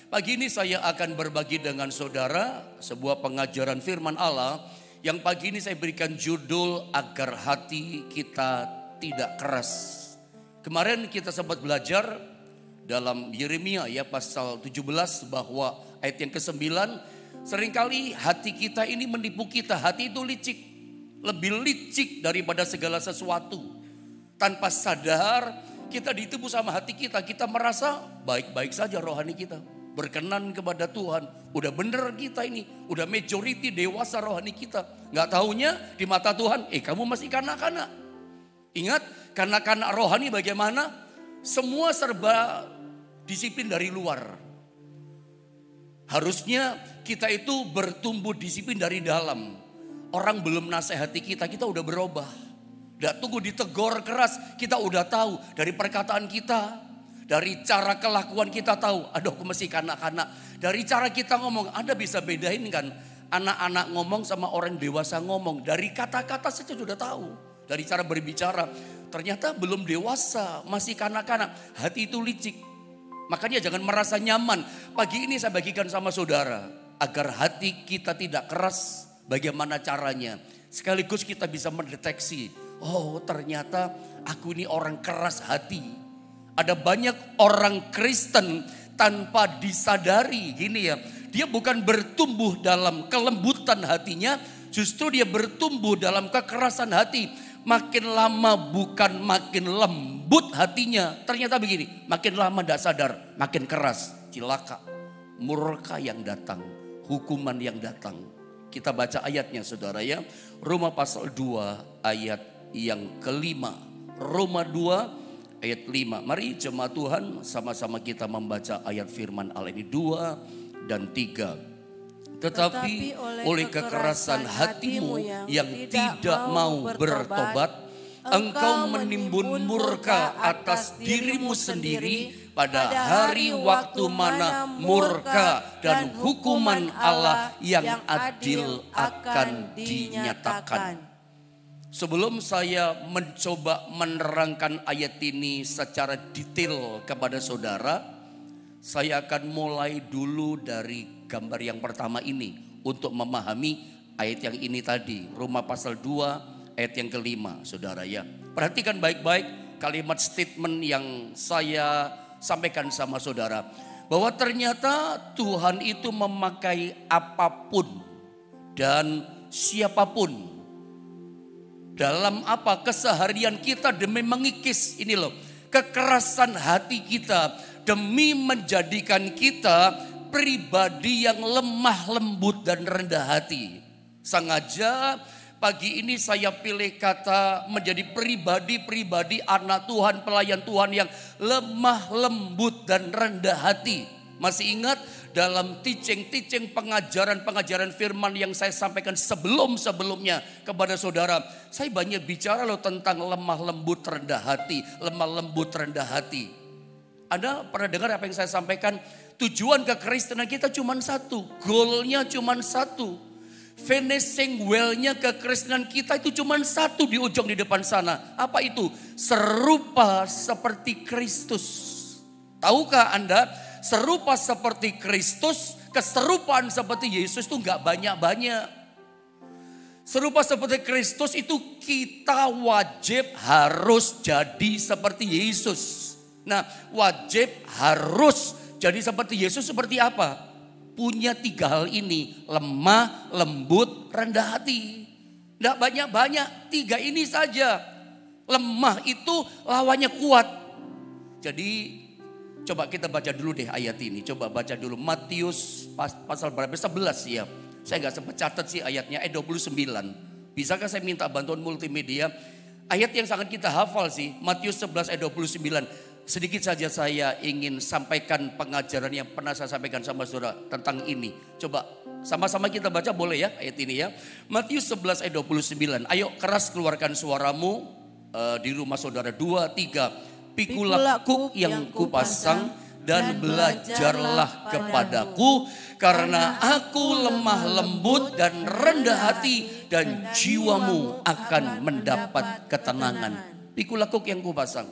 Pagi ini saya akan berbagi dengan saudara sebuah pengajaran firman Allah yang pagi ini saya berikan judul agar hati kita tidak keras. Kemarin kita sempat belajar dalam Yeremia ya pasal 17 bahwa ayat yang ke-9, seringkali hati kita ini menipu kita. Hati itu licik, lebih licik daripada segala sesuatu. Tanpa sadar kita ditipu sama hati kita. Kita merasa baik-baik saja rohani kita, berkenan kepada Tuhan. Udah bener kita ini, udah majority dewasa rohani kita. Gak taunya di mata Tuhan, kamu masih kanak-kanak. Ingat, kanak-kanak rohani bagaimana? Semua serba disiplin dari luar. Harusnya kita itu bertumbuh disiplin dari dalam. Orang belum nasihati kita, kita udah berubah. Gak tunggu ditegur keras, kita udah tahu dari perkataan kita. Dari cara kelakuan kita tahu, aduh aku masih kanak-kanak. Dari cara kita ngomong, Anda bisa bedain kan anak-anak ngomong sama orang dewasa ngomong. Dari kata-kata saya sudah tahu. Dari cara berbicara, ternyata belum dewasa, masih kanak-kanak. Hati itu licik. Makanya jangan merasa nyaman. Pagi ini saya bagikan sama saudara, agar hati kita tidak keras, bagaimana caranya. Sekaligus kita bisa mendeteksi, oh ternyata aku ini orang keras hati. Ada banyak orang Kristen tanpa disadari gini ya. Dia bukan bertumbuh dalam kelembutan hatinya, justru dia bertumbuh dalam kekerasan hati. Makin lama bukan makin lembut hatinya. Ternyata begini, makin lama tidak sadar, makin keras. Cilaka, murka yang datang, hukuman yang datang. Kita baca ayatnya saudara ya. Roma pasal 2 ayat yang ke-5. Roma 2 ayat 5. Mari jemaat Tuhan sama-sama kita membaca ayat firman Allah ini 2 dan 3. Tetapi oleh kekerasan hatimu yang tidak mau bertobat, engkau menimbun murka atas dirimu sendiri pada hari waktu mana murka dan hukuman Allah yang adil akan dinyatakan. Sebelum saya mencoba menerangkan ayat ini secara detail kepada saudara, saya akan mulai dulu dari gambar yang pertama ini untuk memahami ayat yang ini tadi. Roma pasal 2 ayat yang ke-5 saudara ya. Perhatikan baik-baik kalimat statement yang saya sampaikan sama saudara. Bahwa ternyata Tuhan itu memakai apapun dan siapapun. Dalam apa keseharian kita demi mengikis ini loh. Kekerasan hati kita demi menjadikan kita pribadi yang lemah lembut dan rendah hati. Sengaja pagi ini saya pilih kata menjadi pribadi-pribadi anak Tuhan, pelayan Tuhan yang lemah lembut dan rendah hati. Masih ingat dalam teaching pengajaran firman yang saya sampaikan sebelumnya kepada saudara. Saya banyak bicara loh tentang lemah lembut rendah hati. Lemah lembut rendah hati. Anda pernah dengar apa yang saya sampaikan? Tujuan kekristenan kita cuma satu. Goalnya cuma satu. Finishing well-nya kekristenan kita itu cuma satu di ujung di depan sana. Apa itu? Serupa seperti Kristus. Tahukah Anda? Serupa seperti Kristus, keserupaan seperti Yesus itu gak banyak-banyak. Serupa seperti Kristus itu kita wajib harus jadi seperti Yesus. Nah, wajib harus jadi seperti Yesus seperti apa? Punya 3 hal ini, lemah, lembut, rendah hati. Gak banyak-banyak, 3 ini saja. Lemah itu lawannya kuat. Jadi coba kita baca dulu deh ayat ini. Coba baca dulu Matius pasal berapa? 11 ya. Saya gak sempat catat sih ayatnya. 29. Bisakah saya minta bantuan multimedia? Ayat yang sangat kita hafal sih. Matius 11 ayat 29. Sedikit saja saya ingin sampaikan pengajaran yang pernah saya sampaikan sama saudara tentang ini. Coba sama-sama kita baca boleh ya ayat ini ya. Matius 11 ayat 29. Ayo keras keluarkan suaramu di rumah saudara. 2, 3. Pikulah kuk yang kupasang dan belajarlah kepadaku, karena aku lemah lembut dan rendah hati, dan jiwamu akan mendapat ketenangan. Pikulah kuk yang kupasang.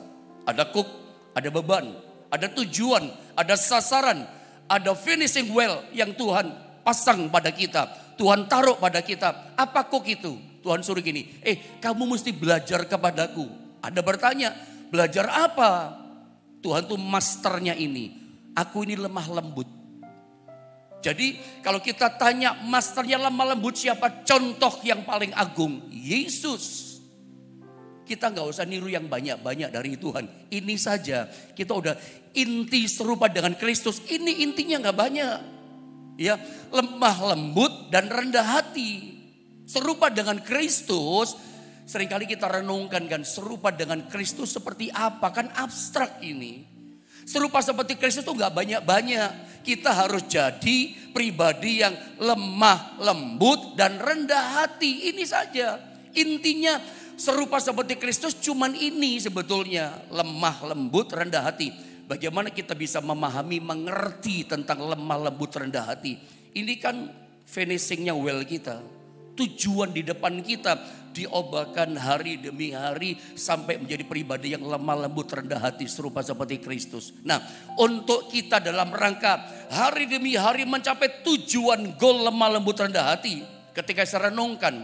Ada kuk, ada beban, ada tujuan, ada sasaran, Ada finishing well yang Tuhan pasang pada kita. Tuhan taruh pada kita. Apa kok itu? Tuhan suruh gini, kamu mesti belajar kepadaku. Ada bertanya, belajar apa? Tuhan tuh masternya ini. Aku ini lemah lembut. Jadi kalau kita tanya masternya lemah lembut siapa? Contoh yang paling agung, Yesus. Kita gak usah niru yang banyak-banyak dari Tuhan. Ini saja kita udah inti serupa dengan Kristus. Ini intinya gak banyak. Ya, lemah lembut dan rendah hati. Serupa dengan Kristus. Seringkali kita renungkan kan, serupa dengan Kristus seperti apa? Kan abstrak ini. Serupa seperti Kristus itu gak banyak-banyak. Kita harus jadi pribadi yang lemah lembut dan rendah hati. Ini saja. Intinya serupa seperti Kristus cuman ini sebetulnya. Lemah lembut rendah hati. Bagaimana kita bisa memahami, mengerti tentang lemah lembut rendah hati. Ini kan finishingnya well kita. Tujuan di depan kita diobakan hari demi hari sampai menjadi pribadi yang lemah lembut rendah hati serupa seperti Kristus. Nah, untuk kita dalam rangka hari demi hari mencapai tujuan goal lemah lembut rendah hati. Ketika saya renungkan,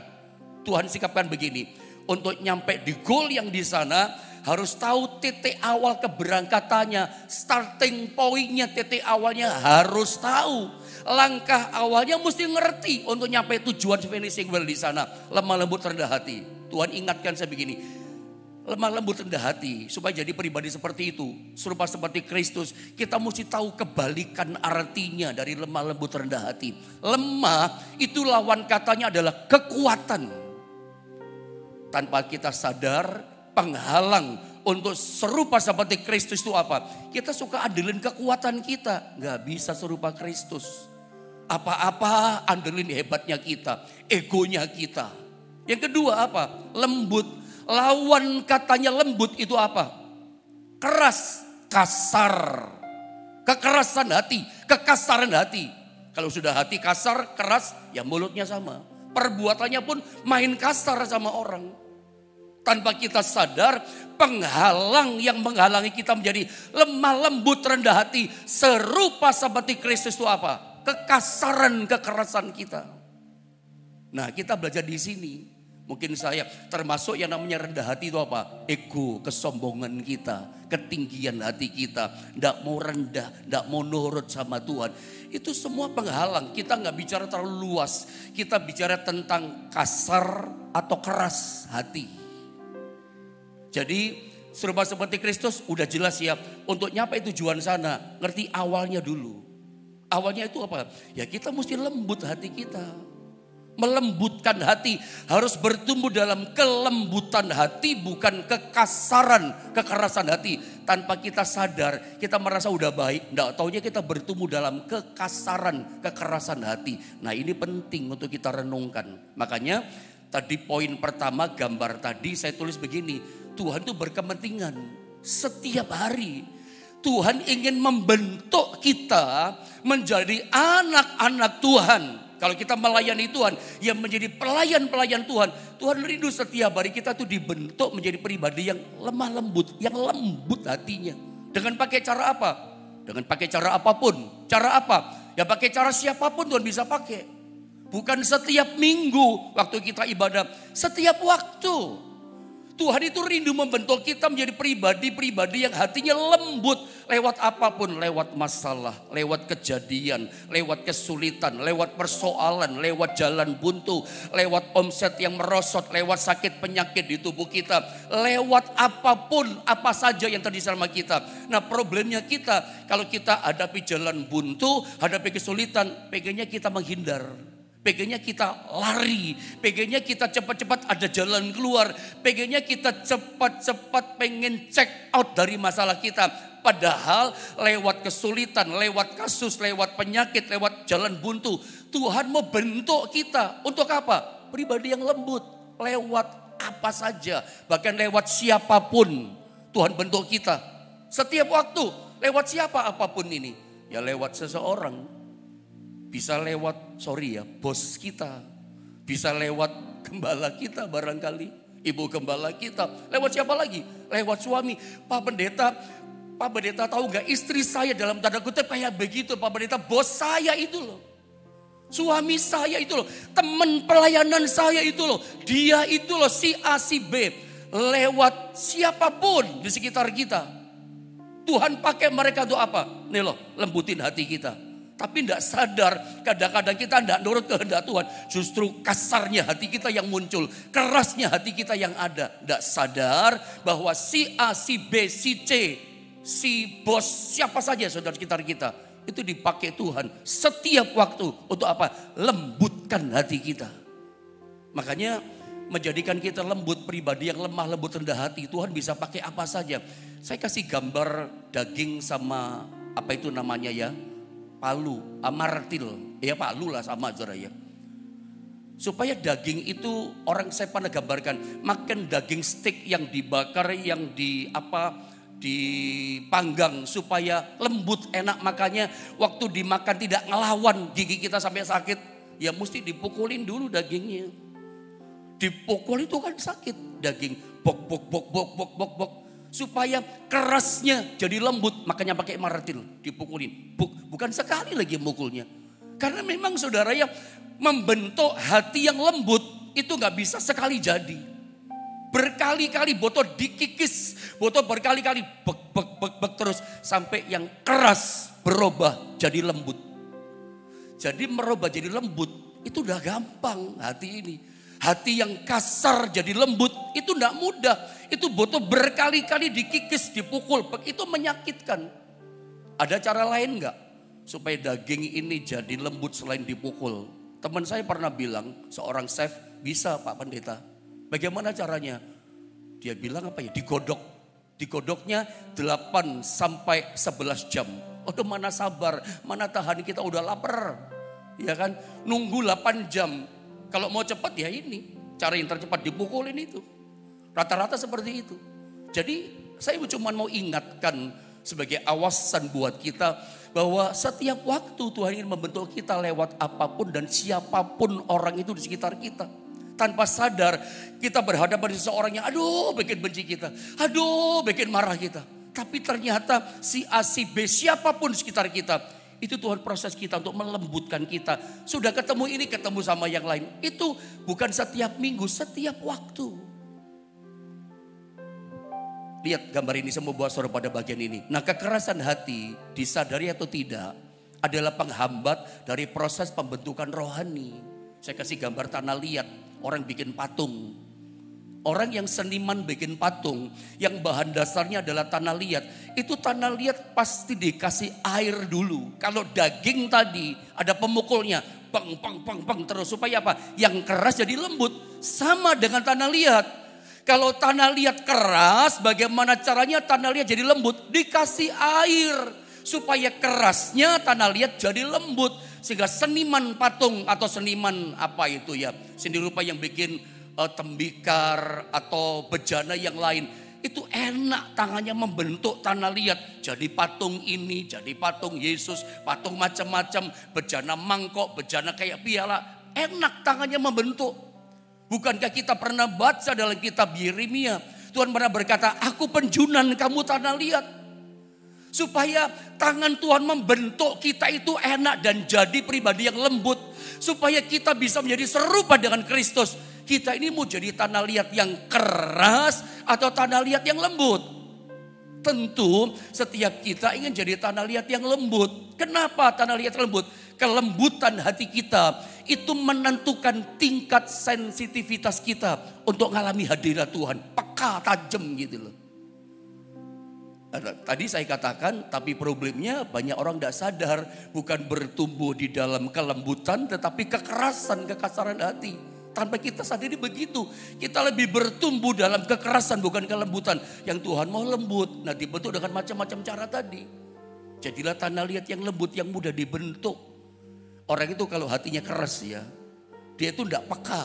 Tuhan sikapkan begini. Untuk nyampe di goal yang di sana harus tahu titik awal keberangkatannya, starting pointnya, titik awalnya harus tahu. Langkah awalnya mesti ngerti untuk nyampe tujuan finishing well di sana. Lemah lembut rendah hati. Tuhan ingatkan saya begini. Lemah lembut rendah hati supaya jadi pribadi seperti itu. Serupa seperti Kristus. Kita mesti tahu kebalikan artinya dari lemah lembut rendah hati. Lemah itu lawan katanya adalah kekuatan. Tanpa kita sadar penghalang untuk serupa seperti Kristus itu apa? Kita suka andelin kekuatan kita. Gak bisa serupa Kristus. Apa-apa andelin hebatnya kita. Egonya kita. Yang kedua apa? Lembut. Lawan katanya lembut itu apa? Keras. Kasar. Kekerasan hati. Kekasaran hati. Kalau sudah hati kasar, keras, ya mulutnya sama. Perbuatannya pun main kasar sama orang. Tanpa kita sadar, penghalang yang menghalangi kita menjadi lemah lembut rendah hati. Serupa seperti Kristus itu apa? Kekasaran, kekerasan kita. Nah, kita belajar di sini. Mungkin saya termasuk yang namanya rendah hati itu apa? Ego, kesombongan kita, ketinggian hati kita. Tidak mau rendah, tidak mau nurut sama Tuhan. Itu semua penghalang. Kita nggak bicara terlalu luas. Kita bicara tentang kasar atau keras hati. Jadi serupa seperti Kristus udah jelas ya. Untuk nyampe tujuan sana, ngerti awalnya dulu. Awalnya itu apa? Ya kita mesti lembut hati kita. Melembutkan hati. Harus bertumbuh dalam kelembutan hati. Bukan kekasaran, kekerasan hati. Tanpa kita sadar, kita merasa udah baik. Nggak taunya kita bertumbuh dalam kekasaran, kekerasan hati. Nah ini penting untuk kita renungkan. Makanya tadi poin pertama gambar tadi saya tulis begini. Tuhan itu berkepentingan setiap hari. Tuhan ingin membentuk kita menjadi anak-anak Tuhan. Kalau kita melayani Tuhan, yang menjadi pelayan-pelayan Tuhan. Tuhan rindu setiap hari kita tuh dibentuk menjadi pribadi yang lemah lembut. Yang lembut hatinya. Dengan pakai cara apa? Dengan pakai cara apapun. Cara apa? Ya pakai cara siapapun Tuhan bisa pakai. Bukan setiap minggu waktu kita ibadah. Setiap waktu. Tuhan itu rindu membentuk kita menjadi pribadi-pribadi yang hatinya lembut. Lewat apapun, lewat masalah, lewat kejadian, lewat kesulitan, lewat persoalan, lewat jalan buntu, lewat omset yang merosot, lewat sakit penyakit di tubuh kita. Lewat apapun, apa saja yang terjadi sama kita. Nah problemnya kita, kalau kita hadapi jalan buntu, hadapi kesulitan, pengennya kita menghindar. Pengennya kita lari, pengennya kita cepat-cepat ada jalan keluar, pengennya kita cepat-cepat pengen check out dari masalah kita. Padahal lewat kesulitan, lewat kasus, lewat penyakit, lewat jalan buntu, Tuhan mau bentuk kita. Untuk apa? Pribadi yang lembut, lewat apa saja, bahkan lewat siapapun Tuhan bentuk kita. Setiap waktu, lewat siapa apapun ini, ya lewat seseorang. Bisa lewat, bos kita. Bisa lewat gembala kita barangkali. Ibu gembala kita. Lewat siapa lagi? Lewat suami. Pak Pendeta Pak Pendeta tahu nggak, istri saya dalam tanda kutip kayak begitu Pak Pendeta. Bos saya itu loh, suami saya itu loh, teman pelayanan saya itu loh, dia itu loh si A si B. Lewat siapapun di sekitar kita, Tuhan pakai mereka untuk apa? Nih loh, lembutin hati kita. Tapi tidak sadar, kadang-kadang kita tidak nurut kehendak Tuhan. Justru kasarnya hati kita yang muncul, kerasnya hati kita yang ada. Tidak sadar bahwa si A, si B, si C, si bos, siapa saja saudara sekitar kita, itu dipakai Tuhan setiap waktu untuk apa? Lembutkan hati kita. Makanya menjadikan kita lembut, pribadi yang lemah, lembut, rendah hati. Tuhan bisa pakai apa saja. Saya kasih gambar daging sama apa itu namanya ya, palu, amartil. Ya palu lah sama aja ya. Supaya daging itu, orang saya pernah gambarkan, makan daging steak yang dibakar, yang dipanggang supaya lembut, enak makannya. Waktu dimakan tidak ngelawan gigi kita sampai sakit. Ya mesti dipukulin dulu dagingnya. Dipukul itu kan sakit, daging bok bok bok bok bok bok bok. Supaya kerasnya jadi lembut, makanya pakai martil, dipukulin. Bukan sekali lagi mukulnya. Karena memang saudara yang membentuk hati yang lembut itu gak bisa sekali jadi. Berkali-kali botol dikikis, botol berkali-kali bek bek bek bek terus sampai yang keras berubah jadi lembut. Jadi merubah jadi lembut itu udah gampang hati ini. Hati yang kasar jadi lembut itu tidak mudah. Itu butuh berkali-kali dikikis, dipukul. Itu menyakitkan. Ada cara lain enggak? Supaya daging ini jadi lembut selain dipukul. Teman saya pernah bilang, seorang chef, bisa Pak Pendeta. Bagaimana caranya? Dia bilang apa ya? Digodok. Digodoknya 8 sampai 11 jam. Udah mana sabar, mana tahan, kita udah lapar. Ya kan? Nunggu 8 jam. Kalau mau cepat ya ini, cara yang tercepat dipukulin itu. Rata-rata seperti itu. Jadi saya cuma mau ingatkan sebagai awasan buat kita bahwa setiap waktu Tuhan ingin membentuk kita lewat apapun dan siapapun orang itu di sekitar kita. Tanpa sadar kita berhadapan dengan seseorang yang aduh bikin benci kita, aduh bikin marah kita. Tapi ternyata si A, si B, siapapun di sekitar kita, itu Tuhan proses kita untuk melembutkan kita. Sudah ketemu ini, ketemu sama yang lain. Itu bukan setiap minggu, setiap waktu. Lihat gambar ini, semua buat saudara pada bagian ini. Nah, kekerasan hati, disadari atau tidak, adalah penghambat dari proses pembentukan rohani. Saya kasih gambar tanah liat, orang bikin patung. Orang yang seniman bikin patung, yang bahan dasarnya adalah tanah liat. Itu tanah liat pasti dikasih air dulu. Kalau daging tadi ada pemukulnya, pang pang pang pang terus supaya apa? Yang keras jadi lembut. Sama dengan tanah liat. Kalau tanah liat keras, bagaimana caranya tanah liat jadi lembut? Dikasih air supaya kerasnya tanah liat jadi lembut. Sehingga seniman patung atau seniman apa itu ya, seni rupa yang bikin tembikar atau bejana yang lain, itu enak tangannya membentuk tanah liat. Jadi patung ini, jadi patung Yesus, patung macam-macam, bejana mangkok, bejana kayak piala. Enak tangannya membentuk. Bukankah kita pernah baca dalam kitab Yeremia, Tuhan pernah berkata, aku penjunan kamu tanah liat. Supaya tangan Tuhan membentuk kita itu enak dan jadi pribadi yang lembut. Supaya kita bisa menjadi serupa dengan Kristus. Kita ini mau jadi tanah liat yang keras atau tanah liat yang lembut? Tentu setiap kita ingin jadi tanah liat yang lembut. Kenapa tanah liat lembut? Kelembutan hati kita itu menentukan tingkat sensitivitas kita untuk mengalami hadirat Tuhan. Peka, tajam gitu loh. Tadi saya katakan, tapi problemnya banyak orang tidak sadar. Bukan bertumbuh di dalam kelembutan, tetapi kekerasan, kekasaran hati. Tanpa kita sadari begitu. Kita lebih bertumbuh dalam kekerasan bukan kelembutan. Yang Tuhan mau lembut. Nah, dibentuk dengan macam-macam cara tadi. Jadilah tanah liat yang lembut, yang mudah dibentuk. Orang itu kalau hatinya keras ya, dia itu tidak peka,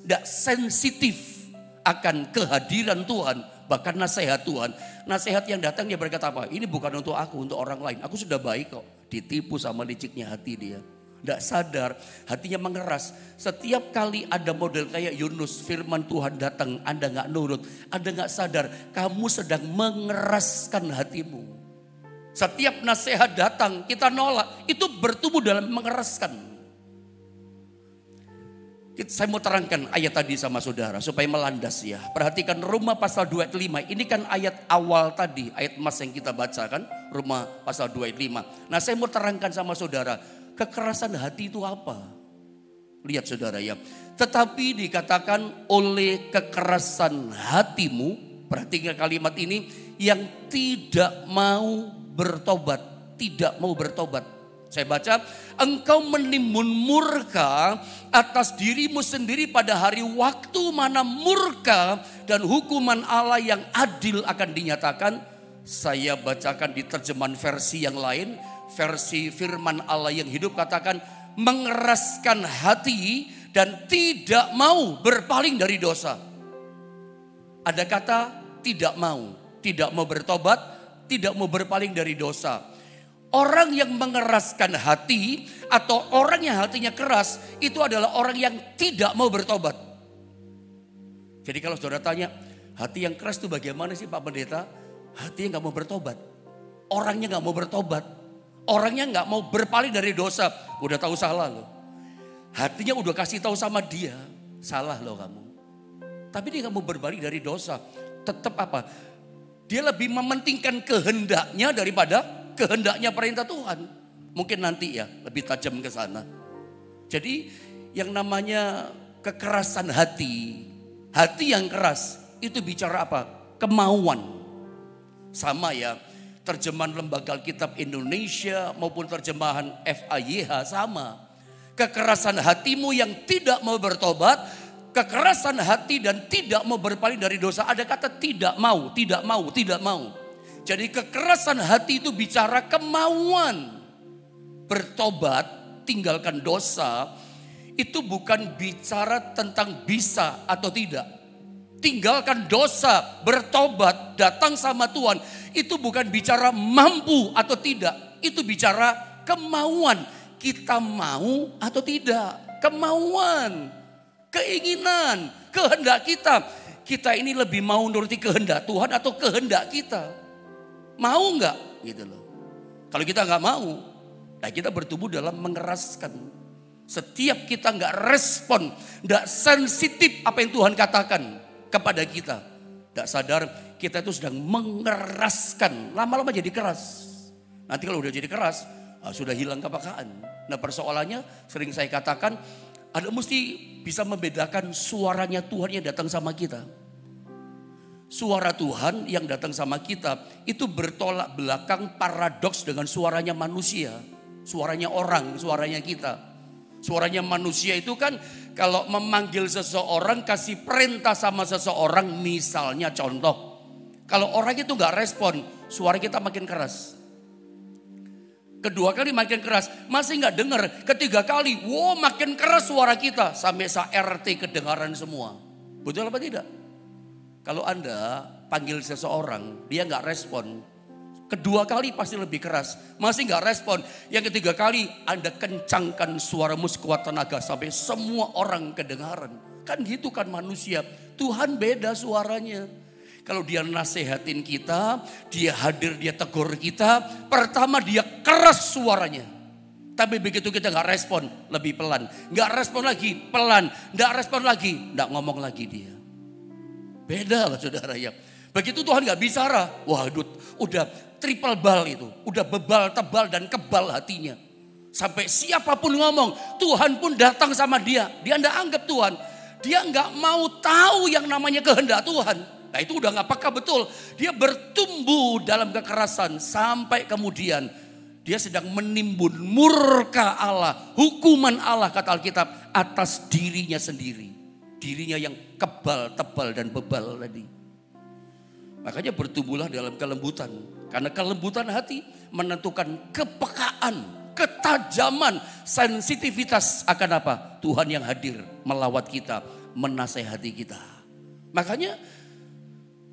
tidak sensitif akan kehadiran Tuhan. Bahkan nasihat Tuhan. Nasihat yang datang dia berkata apa? Ini bukan untuk aku, untuk orang lain. Aku sudah baik kok. Ditipu sama liciknya hati dia. Tidak sadar, hatinya mengeras. Setiap kali ada model kayak Yunus, firman Tuhan datang, Anda gak nurut, Anda gak sadar, kamu sedang mengeraskan hatimu. Setiap nasihat datang, kita nolak. Itu bertumbuh dalam mengeraskan. Saya mau terangkan ayat tadi sama saudara supaya melandas ya. Perhatikan Roma pasal 2 ayat 5. Ini kan ayat awal tadi, ayat emas yang kita baca kan. Roma pasal 2 ayat 5. Nah saya mau terangkan sama saudara, kekerasan hati itu apa? Lihat saudara ya. Tetapi dikatakan oleh kekerasan hatimu, perhatikan kalimat ini, yang tidak mau bertobat, tidak mau bertobat. Saya baca, engkau menimbun murka atas dirimu sendiri pada hari waktu mana murka dan hukuman Allah yang adil akan dinyatakan. Saya bacakan di terjemahan versi yang lain, versi firman Allah yang hidup katakan, mengeraskan hati dan tidak mau berpaling dari dosa. Ada kata tidak mau bertobat, tidak mau berpaling dari dosa. Orang yang mengeraskan hati atau orang yang hatinya keras itu adalah orang yang tidak mau bertobat. Jadi kalau saudara tanya, hati yang keras itu bagaimana sih Pak Pendeta? Hati yang gak mau bertobat. Orangnya gak mau bertobat. Orangnya gak mau berpaling dari dosa. Udah tahu salah loh. Hatinya udah kasih tahu sama dia, salah loh kamu. Tapi dia gak mau berbalik dari dosa. Tetap apa? Dia lebih mementingkan kehendaknya daripada kehendaknya perintah Tuhan. Mungkin nanti ya lebih tajam ke sana. Jadi yang namanya kekerasan hati, hati yang keras itu bicara apa? Kemauan. Sama ya, terjemahan Lembaga Alkitab Indonesia maupun terjemahan FAYH sama. Kekerasan hatimu yang tidak mau bertobat, kekerasan hati dan tidak mau berpaling dari dosa. Ada kata tidak mau, tidak mau, tidak mau. Jadi kekerasan hati itu bicara kemauan. Bertobat, tinggalkan dosa. Itu bukan bicara tentang bisa atau tidak. Tinggalkan dosa, bertobat, datang sama Tuhan. Itu bukan bicara mampu atau tidak. Itu bicara kemauan. Kita mau atau tidak. Kemauan. Keinginan, kehendak kita. Kita ini lebih mau nuruti kehendak Tuhan atau kehendak kita? Mau enggak? Gitu loh. Kalau kita enggak mau, nah kita bertumbuh dalam mengeraskan. Setiap kita enggak respon, enggak sensitif apa yang Tuhan katakan kepada kita, enggak sadar kita itu sedang mengeraskan. Lama-lama jadi keras. Nanti kalau udah jadi keras, sudah hilang kepekaan. Nah persoalannya sering saya katakan, ada mesti bisa membedakan suaranya Tuhan yang datang sama kita. Suara Tuhan yang datang sama kita itu bertolak belakang paradoks dengan suaranya manusia. Suaranya orang, suaranya kita. Suaranya manusia itu kan kalau memanggil seseorang, kasih perintah sama seseorang, misalnya contoh. Kalau orang itu gak respon, suara kita makin keras. Kedua kali makin keras, masih gak dengar. Ketiga kali, wow makin keras suara kita. Sampai RT kedengaran semua. Betul apa tidak? Kalau Anda panggil seseorang, dia gak respon. Kedua kali pasti lebih keras, masih gak respon. Yang ketiga kali Anda kencangkan suaramu sekuat tenaga sampai semua orang kedengaran. Kan gitu kan manusia. Tuhan beda suaranya. Kalau dia nasehatin kita, dia hadir, dia tegur kita. Pertama dia keras suaranya. Tapi begitu kita gak respon, lebih pelan. Gak respon lagi, pelan. Gak respon lagi, gak ngomong lagi dia. Beda lah saudara ya. Begitu Tuhan gak bicara, waduh udah triple bal itu. Udah bebal, tebal dan kebal hatinya. Sampai siapapun ngomong, Tuhan pun datang sama dia. Dia gak anggap Tuhan. Dia gak mau tahu yang namanya kehendak Tuhan. Nah itu udah gak peka betul. Dia bertumbuh dalam kekerasan sampai kemudian dia sedang menimbun murka Allah. Hukuman Allah kata Alkitab atas dirinya sendiri. Dirinya yang kebal, tebal dan bebal tadi. Makanya bertumbuhlah dalam kelembutan. Karena kelembutan hati menentukan kepekaan, ketajaman, sensitivitas akan apa? Tuhan yang hadir melawat kita, menasehati kita. Makanya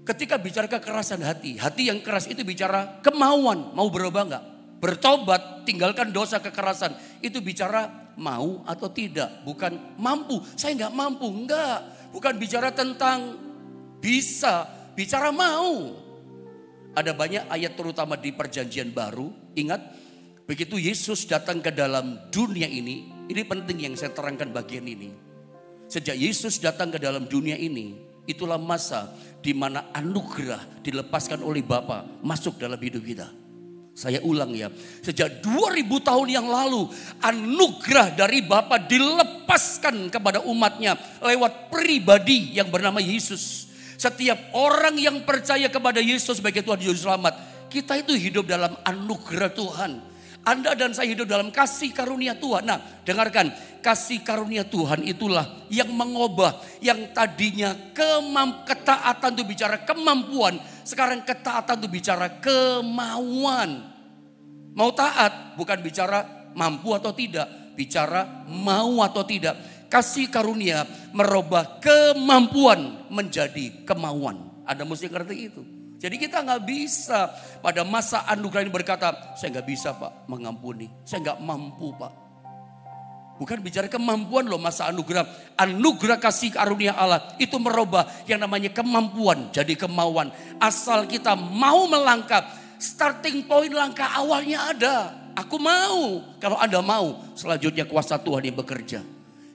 ketika bicara kekerasan hati, hati yang keras itu bicara kemauan, mau berubah enggak? Bertobat, tinggalkan dosa kekerasan. Itu bicara mau atau tidak, bukan mampu. Saya enggak mampu, enggak. Bukan bicara tentang bisa, bicara mau. Ada banyak ayat terutama di perjanjian baru. Ingat, begitu Yesus datang ke dalam dunia ini penting yang saya terangkan bagian ini. Sejak Yesus datang ke dalam dunia ini, itulah masa di mana anugerah dilepaskan oleh Bapa masuk dalam hidup kita. Saya ulang ya, sejak 2000 tahun yang lalu anugerah dari Bapa dilepaskan kepada umatnya lewat pribadi yang bernama Yesus. Setiap orang yang percaya kepada Yesus sebagai Tuhan Juru Selamat, kita itu hidup dalam anugerah Tuhan. Anda dan saya hidup dalam kasih karunia Tuhan. Nah, dengarkan, kasih karunia Tuhan itulah yang mengubah yang tadinya ketaatan itu bicara kemampuan, sekarang ketaatan itu bicara kemauan. Mau taat bukan bicara mampu atau tidak, bicara mau atau tidak. Kasih karunia merubah kemampuan menjadi kemauan. Anda mesti ngerti itu. Jadi kita nggak bisa pada masa anugerah ini berkata, saya nggak bisa Pak mengampuni, saya nggak mampu Pak. Bukan bicara kemampuan loh masa anugerah. Anugerah kasih karunia Allah itu merubah yang namanya kemampuan jadi kemauan. Asal kita mau melangkah, starting point langkah awalnya ada. Aku mau, kalau Anda mau, selanjutnya kuasa Tuhan yang bekerja.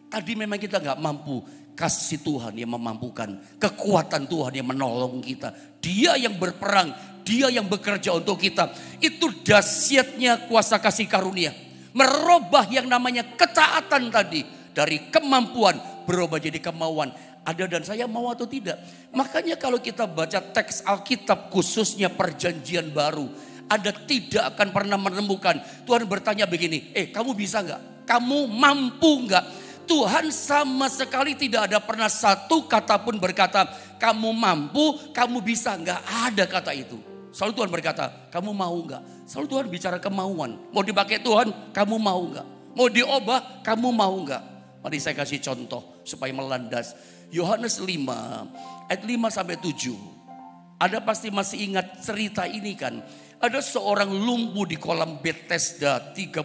Tadi memang kita nggak mampu. Kasih Tuhan yang memampukan, kekuatan Tuhan yang menolong kita. Dia yang berperang, dia yang bekerja untuk kita. Itu dahsyatnya kuasa kasih karunia. Merubah yang namanya ketaatan tadi. Dari kemampuan berubah jadi kemauan. Ada dan saya mau atau tidak. Makanya kalau kita baca teks Alkitab khususnya perjanjian baru. Anda tidak akan pernah menemukan. Tuhan bertanya begini, kamu bisa gak? Kamu mampu gak? Tuhan sama sekali tidak ada pernah satu kata pun berkata, kamu mampu, kamu bisa. Nggak ada kata itu. Selalu Tuhan berkata, kamu mau nggak? Selalu Tuhan bicara kemauan. Mau dipakai Tuhan, kamu mau nggak? Mau diubah, kamu mau nggak? Mari saya kasih contoh supaya melandas. Yohanes 5 ayat 5-7. Ada pasti masih ingat cerita ini kan? Ada seorang lumpuh di kolam Bethesda 38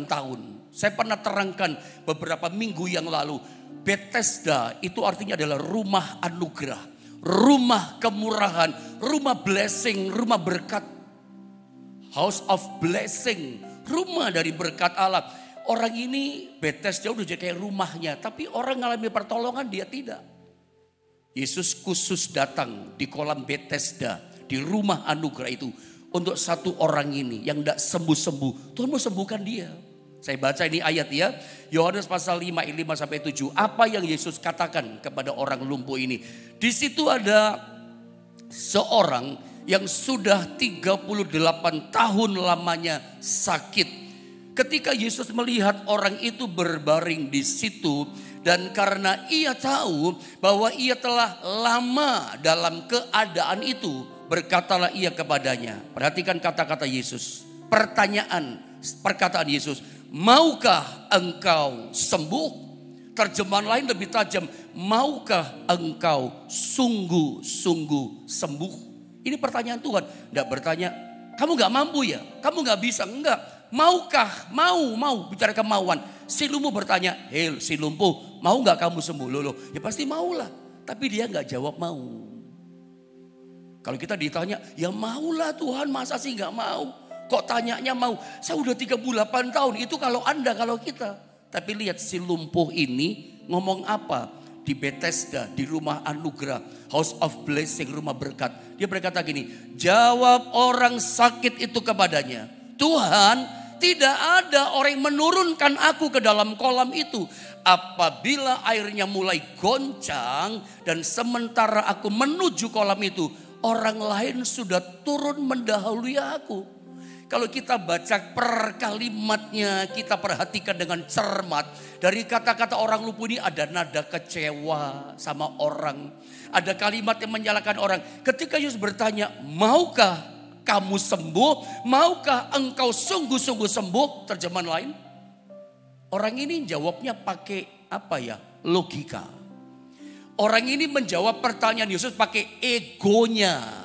tahun. Saya pernah terangkan beberapa minggu yang lalu. Bethesda itu artinya adalah rumah anugerah. Rumah kemurahan, rumah blessing, rumah berkat. House of blessing, rumah dari berkat Allah. Orang ini Bethesda udah jadi kayak rumahnya. Tapi orang mengalami pertolongan dia tidak. Yesus khusus datang di kolam Bethesda, di rumah anugerah itu. Untuk satu orang ini yang tidak sembuh-sembuh. Tuhan mau sembuhkan dia. Saya baca ini ayat ya. Yohanes pasal 5 ayat 5-7. Apa yang Yesus katakan kepada orang lumpuh ini. Di situ ada seorang yang sudah 38 tahun lamanya sakit. Ketika Yesus melihat orang itu berbaring di situ. Dan karena ia tahu bahwa ia telah lama dalam keadaan itu. Berkatalah ia kepadanya. Perhatikan kata-kata Yesus. Perkataan Yesus. Maukah engkau sembuh? Terjemahan lain lebih tajam. Maukah engkau sungguh-sungguh sembuh? Ini pertanyaan Tuhan. Tidak bertanya, kamu gak mampu ya? Kamu gak bisa? Enggak. Maukah? Mau. Bicara kemauan. Si lumpuh bertanya, si lumpuh, mau gak kamu sembuh? Loh, ya pasti maulah. Tapi dia gak jawab mau. Kalau kita ditanya, ya maulah Tuhan, masa sih gak mau? Kok tanyanya mau? Saya udah 38 tahun. Itu kalau Anda, kalau kita. Tapi lihat si lumpuh ini ngomong apa? Di Bethesda, di rumah anugerah. House of blessing, rumah berkat. Dia berkata gini. Jawab orang sakit itu kepadanya. Tuhan, tidak ada orang yang menurunkan aku ke dalam kolam itu. Apabila airnya mulai goncang. Dan sementara aku menuju kolam itu. Orang lain sudah turun mendahului aku. Kalau kita baca per kalimatnya, kita perhatikan dengan cermat. Dari kata-kata orang lumpuh ini ada nada kecewa sama orang. Ada kalimat yang menyalahkan orang. Ketika Yesus bertanya, maukah kamu sembuh? Maukah engkau sungguh-sungguh sembuh? Terjemahan lain. Orang ini jawabnya pakai apa ya? Logika. Orang ini menjawab pertanyaan Yesus pakai egonya.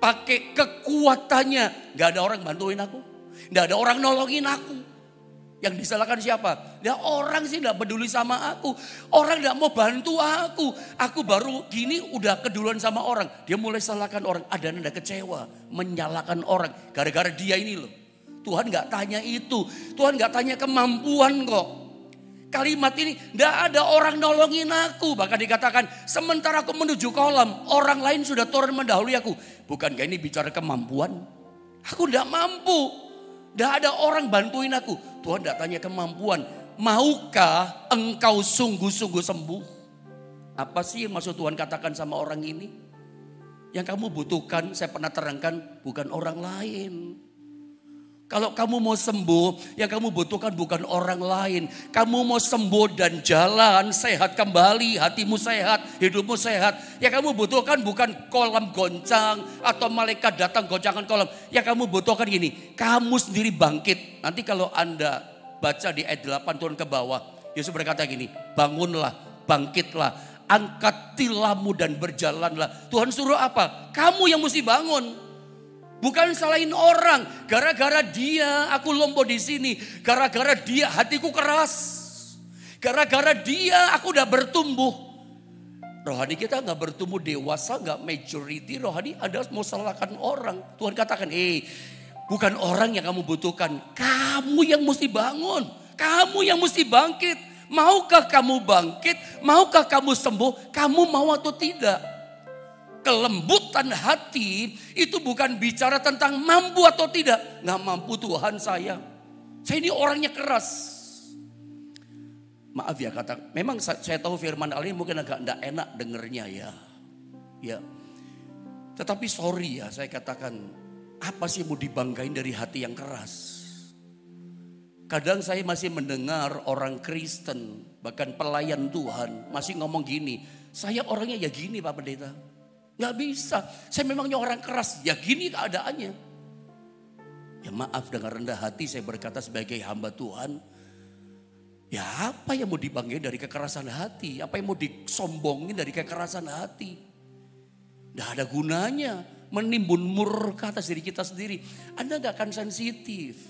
Pakai kekuatannya. Gak ada orang bantuin aku. Gak ada orang nolongin aku. Yang disalahkan siapa? Ya orang sih gak peduli sama aku. Orang gak mau bantu aku. Aku baru gini udah keduluan sama orang. Dia mulai salahkan orang. Ada nanda kecewa. Menyalahkan orang. Gara-gara dia ini loh. Tuhan gak tanya itu. Tuhan gak tanya kemampuan kok. Kalimat ini gak ada orang nolongin aku. Bahkan dikatakan sementara aku menuju kolam. Orang lain sudah turun mendahului aku. Bukankah ini bicara kemampuan? Aku gak mampu. Gak ada orang bantuin aku. Tuhan gak tanya kemampuan. Maukah engkau sungguh-sungguh sembuh? Apa sih yang maksud Tuhan katakan sama orang ini? Yang kamu butuhkan, saya pernah terangkan, bukan orang lain. Kalau kamu mau sembuh, yang kamu butuhkan bukan orang lain. Kamu mau sembuh dan jalan sehat kembali, hatimu sehat, hidupmu sehat. Yang kamu butuhkan bukan kolam goncang atau malaikat datang goncangan kolam. Yang kamu butuhkan gini, kamu sendiri bangkit. Nanti kalau Anda baca di ayat 8 turun ke bawah, Yesus berkata gini, bangunlah, bangkitlah, angkat tilammu dan berjalanlah. Tuhan suruh apa? Kamu yang mesti bangun. Bukan salahin orang, gara-gara dia aku lumpuh di sini, gara-gara dia hatiku keras, gara-gara dia aku udah bertumbuh. Rohani kita nggak bertumbuh dewasa, nggak maturity. Rohani ada mau salahkan orang. Tuhan katakan, bukan orang yang kamu butuhkan, kamu yang mesti bangun, kamu yang mesti bangkit. Maukah kamu bangkit? Maukah kamu sembuh? Kamu mau atau tidak? Kelembutan hati itu bukan bicara tentang mampu atau tidak. Nggak mampu Tuhan saya ini orangnya keras. Maaf ya kata, memang saya tahu firman Allah ini mungkin agak enggak enak dengernya ya. Tetapi sorry ya saya katakan, apa sih mau dibanggain dari hati yang keras? Kadang saya masih mendengar orang Kristen, bahkan pelayan Tuhan masih ngomong gini, saya orangnya ya gini Pak Pendeta. Gak bisa, saya memangnya orang keras, ya gini keadaannya. Ya maaf dengan rendah hati saya berkata sebagai hamba Tuhan. Ya apa yang mau dibanggain dari kekerasan hati? Apa yang mau disombongin dari kekerasan hati? Gak ada gunanya menimbun murka atas diri kita sendiri. Anda gak akan sensitif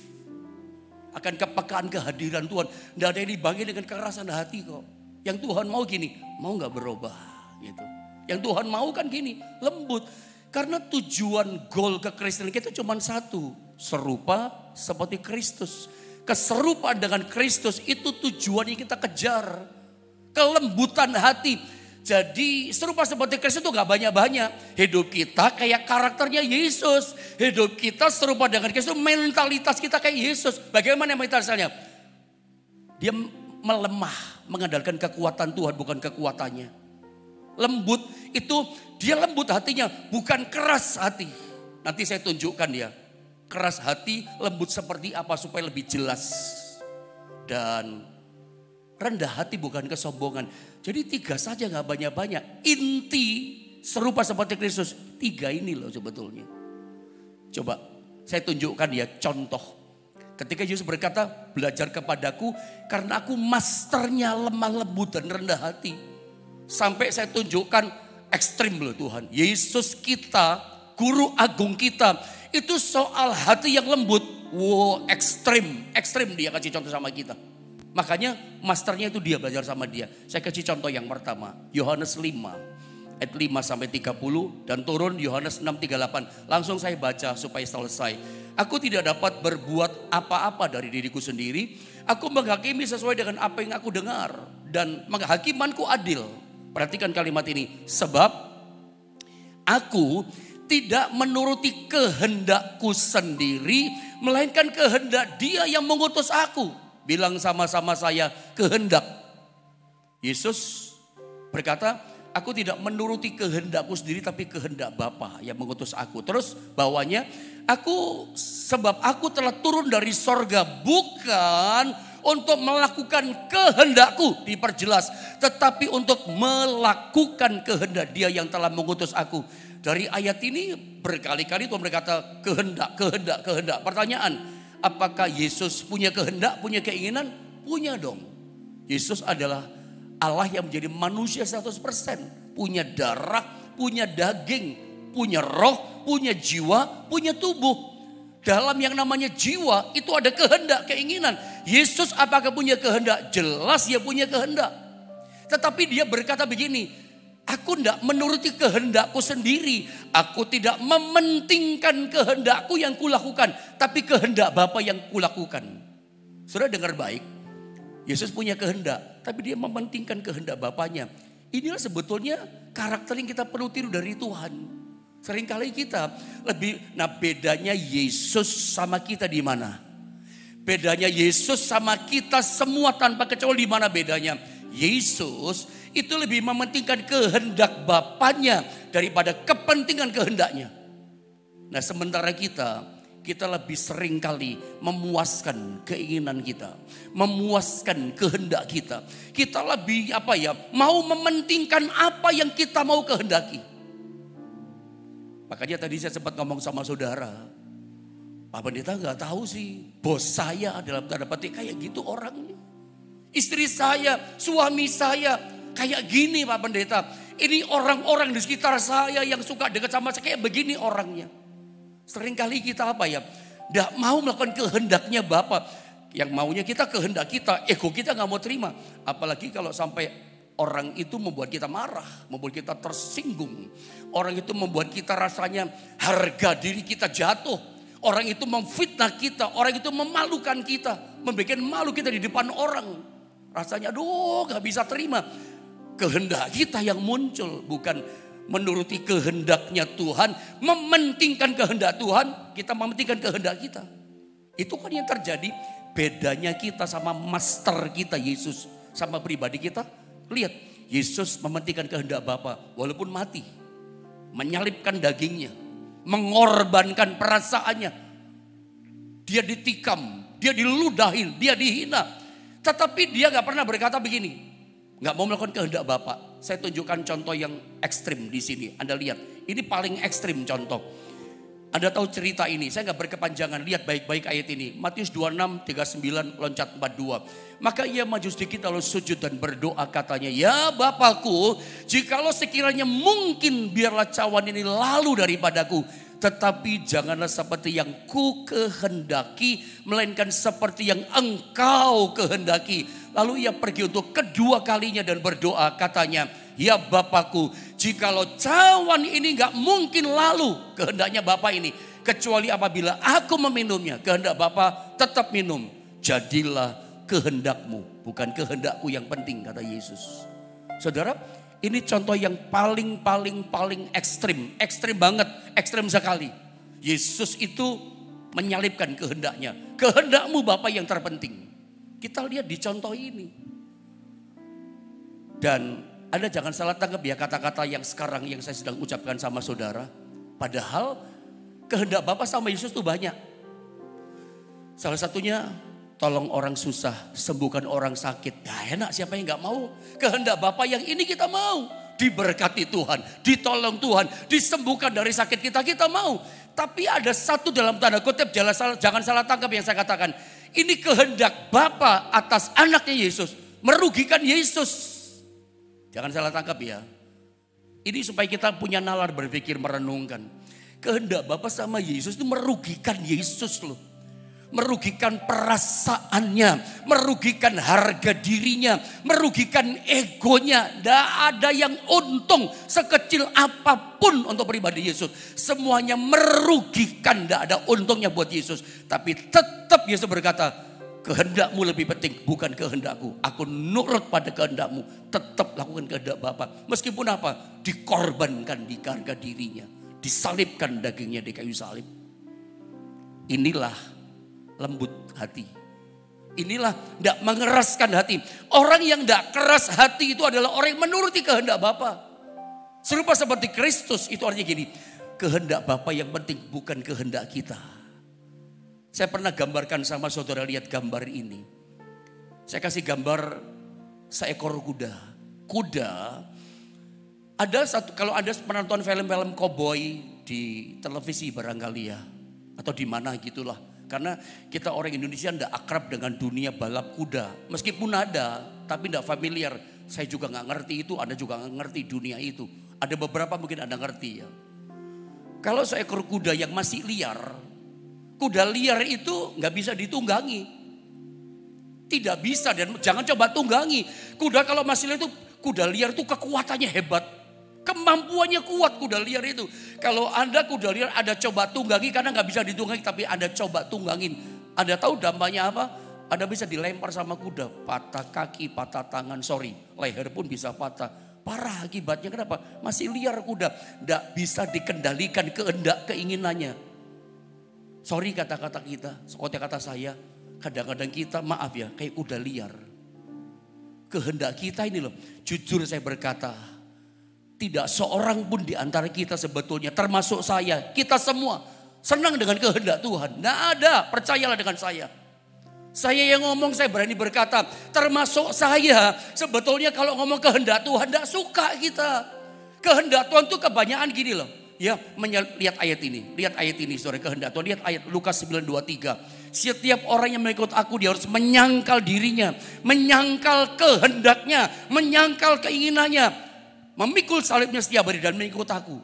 akan kepekaan kehadiran Tuhan. Gak ada yang dibanggain dengan kekerasan hati kok. Yang Tuhan mau gini, mau gak berubah gitu. Yang Tuhan mau kan gini, lembut. Karena tujuan goal kekristenan kita cuma satu. Serupa seperti Kristus. Keserupaan dengan Kristus itu tujuan yang kita kejar. Kelembutan hati. Jadi serupa seperti Kristus itu gak banyak-banyak. Hidup kita kayak karakternya Yesus. Hidup kita serupa dengan Kristus, mentalitas kita kayak Yesus. Bagaimana mentalitasnya? Dia melemah, mengandalkan kekuatan Tuhan bukan kekuatannya. Lembut itu dia lembut hatinya, bukan keras hati. Nanti saya tunjukkan ya, keras hati lembut seperti apa supaya lebih jelas. Dan rendah hati bukan kesombongan. Jadi 3 saja gak banyak-banyak. Inti serupa seperti Kristus. 3 ini loh sebetulnya. Coba saya tunjukkan ya contoh. Ketika Yesus berkata, belajar kepadaku karena aku masternya lemah lembut dan rendah hati. Sampai saya tunjukkan ekstrim loh Tuhan. Yesus kita, guru agung kita. Itu soal hati yang lembut. Wow, ekstrim. Ekstrim dia kasih contoh sama kita. Makanya masternya itu dia, belajar sama dia. Saya kasih contoh yang pertama. Yohanes 5 ayat 5 sampai 30 dan turun Yohanes 6:38. Langsung saya baca supaya selesai. Aku tidak dapat berbuat apa-apa dari diriku sendiri. Aku menghakimi sesuai dengan apa yang aku dengar dan hakimanku adil. Perhatikan kalimat ini. Sebab aku tidak menuruti kehendakku sendiri, melainkan kehendak Dia yang mengutus aku. Bilang sama-sama saya, kehendak. Yesus berkata, aku tidak menuruti kehendakku sendiri tapi kehendak Bapa yang mengutus aku. Terus bawahnya, sebab aku telah turun dari sorga bukan untuk melakukan kehendakku, diperjelas, tetapi untuk melakukan kehendak Dia yang telah mengutus aku. Dari ayat ini berkali-kali Tuhan berkata kehendak. Pertanyaan, apakah Yesus punya kehendak, punya keinginan? Punya dong. Yesus adalah Allah yang menjadi manusia 100%. Punya darah, punya daging, punya roh, punya jiwa, punya tubuh. Dalam yang namanya jiwa itu ada kehendak, keinginan. Yesus apakah punya kehendak? Jelas dia punya kehendak. Tetapi dia berkata begini, aku tidak menuruti kehendakku sendiri. Aku tidak mementingkan kehendakku yang kulakukan, tapi kehendak Bapa yang kulakukan. Saudara dengar baik, Yesus punya kehendak, tapi dia mementingkan kehendak Bapaknya. Inilah sebetulnya karakter yang kita perlu tiru dari Tuhan. Seringkali kita bedanya Yesus sama kita di mana? Bedanya Yesus sama kita semua tanpa kecuali di mana bedanya? Yesus itu lebih mementingkan kehendak Bapaknya daripada kepentingan kehendaknya. Nah, sementara kita lebih seringkali memuaskan keinginan kita, memuaskan kehendak kita. Kita lebih mau mementingkan apa yang kita mau kehendaki. Makanya tadi saya sempat ngomong sama saudara, Pak Pendeta nggak tahu sih, bos saya dalam tanda petik kayak gitu orangnya. Istri saya, suami saya kayak gini Pak Pendeta. Ini orang-orang di sekitar saya yang suka dekat sama saya kayak begini orangnya. Seringkali kita nggak mau melakukan kehendaknya Bapa. Yang maunya kita kehendak kita, ego kita nggak mau terima. Apalagi kalau sampai orang itu membuat kita marah, membuat kita tersinggung. Orang itu membuat kita rasanya harga diri kita jatuh. Orang itu memfitnah kita, orang itu memalukan kita, membuat malu kita di depan orang. Rasanya aduh gak bisa terima. Kehendak kita yang muncul, bukan menuruti kehendaknya Tuhan, mementingkan kehendak Tuhan, kita mementingkan kehendak kita. Itu kan yang terjadi. Bedanya kita sama master kita Yesus, sama pribadi kita. Lihat, Yesus mementingkan kehendak Bapa walaupun mati. Menyalibkan dagingnya, mengorbankan perasaannya. Dia ditikam, dia diludahin, dia dihina. Tetapi dia gak pernah berkata begini, gak mau melakukan kehendak Bapa. Saya tunjukkan contoh yang ekstrim di sini. Anda lihat, ini paling ekstrim contoh. Anda tahu cerita ini, saya gak berkepanjangan, lihat baik-baik ayat ini. Matius 26, 39, loncat 42. Maka ia maju sedikit lalu sujud dan berdoa katanya, ya Bapakku, jikalau sekiranya mungkin biarlah cawan ini lalu daripadaku. Tetapi janganlah seperti yang ku kehendaki, melainkan seperti yang engkau kehendaki. Lalu ia pergi untuk kedua kalinya dan berdoa katanya, ya Bapakku, jikalau cawan ini gak mungkin lalu kehendaknya Bapa ini, kecuali apabila aku meminumnya, kehendak Bapa tetap minum. Jadilah kehendakmu, bukan kehendakku yang penting, kata Yesus. Saudara, ini contoh yang paling ekstrim. Ekstrim banget, ekstrim sekali. Yesus itu menyalibkan kehendaknya. Kehendakmu Bapa yang terpenting. Kita lihat di contoh ini. Dan Anda jangan salah tangkap ya kata-kata yang sekarang yang saya sedang ucapkan sama saudara. Padahal kehendak Bapa sama Yesus itu banyak. Salah satunya tolong orang susah, sembuhkan orang sakit. Ya enak, siapa yang gak mau? Kehendak Bapa yang ini kita mau. Diberkati Tuhan, ditolong Tuhan, disembuhkan dari sakit kita mau. Tapi ada satu dalam tanda kutip, jangan salah tangkap yang saya katakan. Ini kehendak Bapa atas anaknya Yesus, merugikan Yesus. Jangan salah tangkap ya. Ini supaya kita punya nalar berpikir, merenungkan. Kehendak Bapa sama Yesus itu merugikan Yesus loh. Merugikan perasaannya, merugikan harga dirinya, merugikan egonya. Tidak ada yang untung sekecil apapun untuk pribadi Yesus. Semuanya merugikan, tidak ada untungnya buat Yesus. Tapi tetap Yesus berkata, kehendakmu lebih penting, bukan kehendakku. Aku nurut pada kehendakmu, tetap lakukan kehendak Bapa. Meskipun apa? Dikorbankan di harga dirinya, disalibkan dagingnya di kayu salib. Inilah lembut hati. Inilah tidak mengeraskan hati. Orang yang tidak keras hati itu adalah orang yang menuruti kehendak Bapa. Serupa seperti Kristus, itu artinya gini, kehendak Bapa yang penting, bukan kehendak kita. Saya pernah gambarkan sama saudara, lihat gambar ini. Saya kasih gambar seekor kuda. Kuda, ada satu, kalau Anda pernah nonton film-film koboi di televisi barangkali ya, atau di mana gitulah. Karena kita orang Indonesia tidak akrab dengan dunia balap kuda. Meskipun ada, tapi tidak familiar. Saya juga nggak ngerti itu, Anda juga nggak ngerti dunia itu. Ada beberapa mungkin Anda ngerti ya. Kalau seekor kuda yang masih liar, kuda liar itu nggak bisa ditunggangi. Tidak bisa dan jangan coba tunggangi. Kuda kalau masih liar itu, kuda liar itu kekuatannya hebat. Kemampuannya kuat kuda liar itu. Kalau Anda kuda liar ada coba tunggangi karena nggak bisa ditunggangi tapi Anda coba tunggangin. Anda tahu dampaknya apa? Anda bisa dilempar sama kuda, patah kaki, patah tangan, leher pun bisa patah. Parah akibatnya kenapa? Masih liar kuda, nggak bisa dikendalikan kehendak keinginannya. Kata-kata kita, kata saya, kadang-kadang kita maaf ya kayak kuda liar. Kehendak kita ini loh, jujur saya berkata, tidak seorang pun di antara kita sebetulnya, termasuk saya, kita semua senang dengan kehendak Tuhan. Nggak ada, percayalah dengan saya. Saya yang ngomong, saya berani berkata, termasuk saya sebetulnya kalau ngomong kehendak Tuhan, nggak suka kita. Kehendak Tuhan tuh kebanyakan gini loh. Ya, lihat ayat ini, saudara, kehendak Tuhan. Lihat ayat Lukas 9:23. Setiap orang yang mengikut aku, dia harus menyangkal dirinya, menyangkal kehendaknya, menyangkal keinginannya. Memikul salibnya setiap hari dan mengikut aku.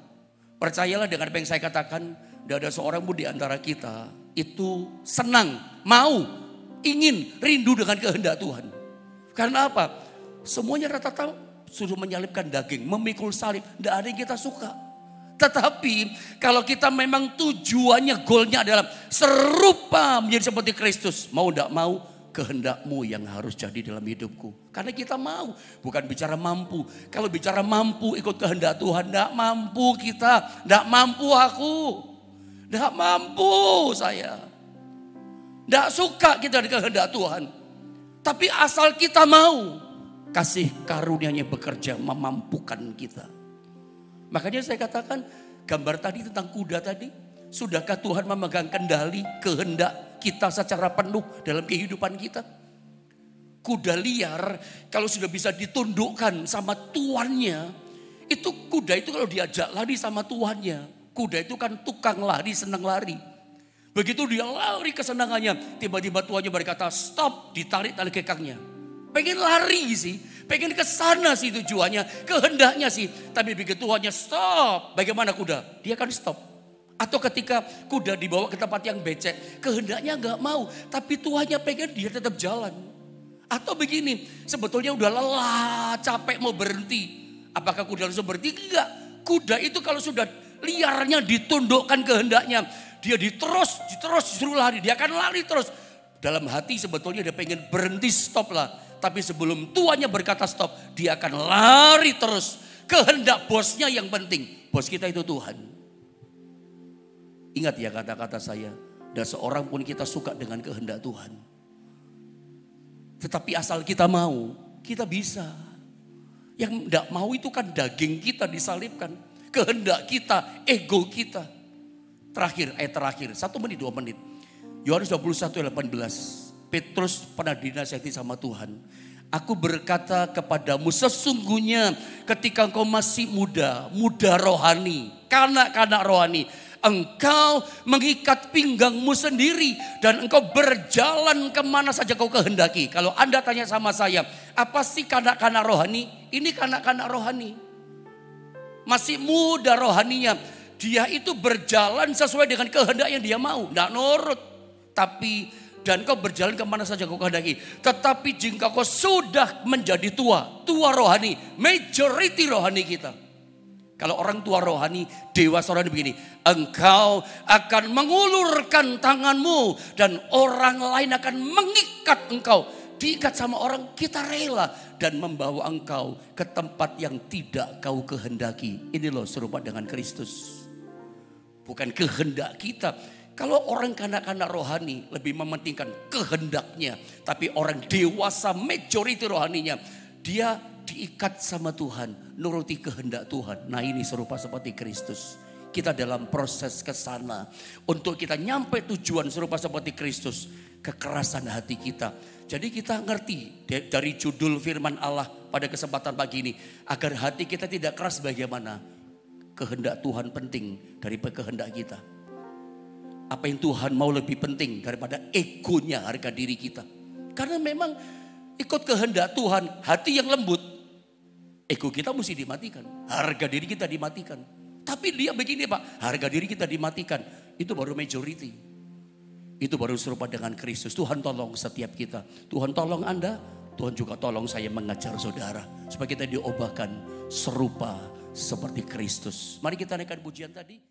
Percayalah dengan apa yang saya katakan, tidak ada seorang pun di antara kita itu senang, mau, ingin, rindu dengan kehendak Tuhan. Karena apa? Semuanya rata-rata suruh menyalibkan daging, memikul salib, tidak ada yang kita suka. Tetapi kalau kita memang tujuannya, goalnya adalah serupa menjadi seperti Kristus, mau tidak mau, kehendakmu yang harus jadi dalam hidupku. Karena kita mau, bukan bicara mampu. Kalau bicara mampu ikut kehendak Tuhan, tidak mampu kita, tidak mampu aku, tidak mampu saya. Tidak suka kita dengan kehendak Tuhan. Tapi asal kita mau, kasih karunia-Nya bekerja memampukan kita. Makanya saya katakan gambar tadi tentang kuda tadi. Sudahkah Tuhan memegang kendali kehendak kita secara penuh dalam kehidupan kita? Kuda liar kalau sudah bisa ditundukkan sama tuannya, itu kuda itu kalau diajak lari sama tuannya. Kuda itu kan tukang lari, senang lari. Begitu dia lari kesenangannya, tiba-tiba tuannya berkata stop, ditarik tali kekangnya. Pengen lari sih, pengen ke sana sih tujuannya, kehendaknya sih. Tapi begitu tuannya stop, bagaimana kuda? Dia kan stop. Atau ketika kuda dibawa ke tempat yang becek, kehendaknya nggak mau, tapi tuannya pengen dia tetap jalan. Atau begini, sebetulnya udah lelah, capek mau berhenti. Apakah kuda langsung berhenti? Enggak. Kuda itu kalau sudah liarnya ditundukkan kehendaknya, dia diterus disuruh lari, dia akan lari terus. Dalam hati sebetulnya dia pengen berhenti, stop lah. Tapi sebelum tuannya berkata stop, dia akan lari terus. Kehendak bosnya yang penting. Bos kita itu Tuhan. Ingat ya kata-kata saya, dan seorang pun kita suka dengan kehendak Tuhan. Tetapi asal kita mau, kita bisa. Yang tidak mau itu kan daging kita disalibkan. Kehendak kita, ego kita. Ayat terakhir, 1 menit, 2 menit. Yohanes 21:18. Petrus pernah dinasihati sama Tuhan. Aku berkata kepadamu, sesungguhnya ketika engkau masih muda rohani, kanak-kanak rohani, engkau mengikat pinggangmu sendiri dan engkau berjalan kemana saja kau kehendaki. Kalau Anda tanya sama saya, apa sih kanak-kanak rohani? Ini kanak-kanak rohani. Masih muda rohaninya. Dia itu berjalan sesuai dengan kehendak yang dia mau. Tidak nurut. Tapi dan kau berjalan kemana saja kau kehendaki. Tetapi jika kau sudah menjadi tua rohani, majority rohani kita. Kalau orang tua rohani, dewasa rohani begini. Engkau akan mengulurkan tanganmu dan orang lain akan mengikat engkau. Diikat sama orang, kita rela dan membawa engkau ke tempat yang tidak kau kehendaki. Ini loh serupa dengan Kristus. Bukan kehendak kita. Kalau orang kanak-kanak rohani lebih mementingkan kehendaknya. Tapi orang dewasa majority rohaninya, dia diikat sama Tuhan, nuruti kehendak Tuhan. Nah ini serupa seperti Kristus. Kita dalam proses ke sana. Untuk kita nyampe tujuan serupa seperti Kristus. Kekerasan hati kita. Jadi kita ngerti dari judul firman Allah pada kesempatan pagi ini. Agar hati kita tidak keras bagaimana. Kehendak Tuhan penting daripada kehendak kita. Apa yang Tuhan mau lebih penting daripada egonya, harga diri kita. Karena memang ikut kehendak Tuhan, hati yang lembut. Ego kita mesti dimatikan. Harga diri kita dimatikan. Tapi dia begini Pak, harga diri kita dimatikan. Itu baru majority. Itu baru serupa dengan Kristus. Tuhan tolong setiap kita. Tuhan tolong Anda, Tuhan juga tolong saya mengajar saudara. Supaya kita diubahkan serupa seperti Kristus. Mari kita naikkan pujian tadi.